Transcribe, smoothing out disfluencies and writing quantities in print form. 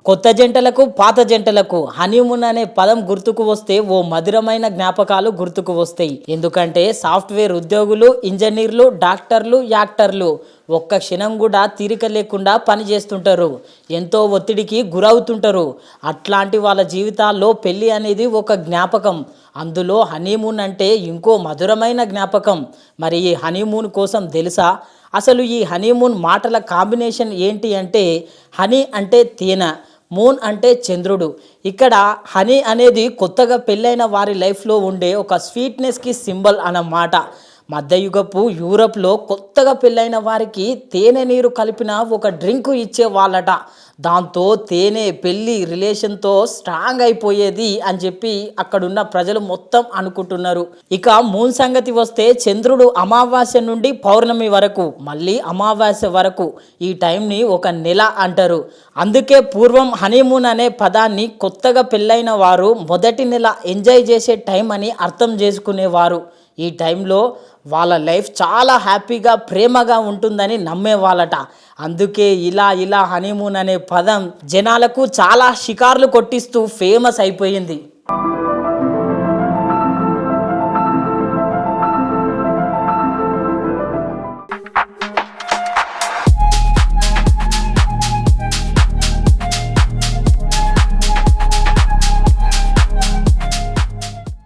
కొత్త జంటలకు పాత జంటలకు హనీమూన్ అనే పదం గుర్తుకు వస్తే ఓ మధురమైన జ్ఞాపకాలు గుర్తుకు వస్తాయి. ఎందుకంటే సాఫ్ట్వేర్ ఉద్యోగులు, ఇంజనీర్లు, డాక్టర్లు, యాక్టర్లు ఒక్క క్షణం కూడా తీరిక లేకుండా పని చేస్తుంటారు. ఎంతో ఒత్తిడికి గురవుతుంటారు. అట్లాంటి వాళ్ళ జీవితాల్లో పెళ్ళి అనేది ఒక జ్ఞాపకం. అందులో హనీమూన్ అంటే ఇంకో మధురమైన జ్ఞాపకం. మరి ఈ హనీమూన్ కోసం తెలుసా? అసలు ఈ హనీమూన్ మాటల కాంబినేషన్ ఏంటి అంటే, హనీ అంటే తేనె, మూన్ అంటే చంద్రుడు. ఇక్కడ హనీ అనేది కొత్తగా పెళ్ళైన వారి లైఫ్లో ఉండే ఒక స్వీట్నెస్కి సింబల్ అన్నమాట. మధ్యయుగపు యూరప్లో కొత్తగా పెళ్ళైన వారికి తేనె నీరు కలిపిన ఒక డ్రింక్ ఇచ్చేవాళ్ళట. దాంతో తేనె పెళ్ళి రిలేషన్తో స్ట్రాంగ్ అయిపోయేది అని చెప్పి అక్కడున్న ప్రజలు మొత్తం అనుకుంటున్నారు. ఇక మూన్ సంగతి వస్తే, చంద్రుడు అమావాస్య నుండి పౌర్ణమి వరకు, మళ్ళీ అమావాస్య వరకు ఈ టైంని ఒక నెల అంటారు. అందుకే పూర్వం హనీమూన్ అనే పదాన్ని కొత్తగా పెళ్ళైన వారు మొదటి నెల ఎంజాయ్ చేసే టైం అని అర్థం చేసుకునేవారు. ఈ టైంలో వాళ్ళ లైఫ్ చాలా హ్యాపీగా, ప్రేమగా ఉంటుందని నమ్మేవాళ్ళట. అందుకే ఇలా హనీమూన్ అనే పదం జనాలకు చాలా షికార్లు కొట్టిస్తూ ఫేమస్ అయిపోయింది.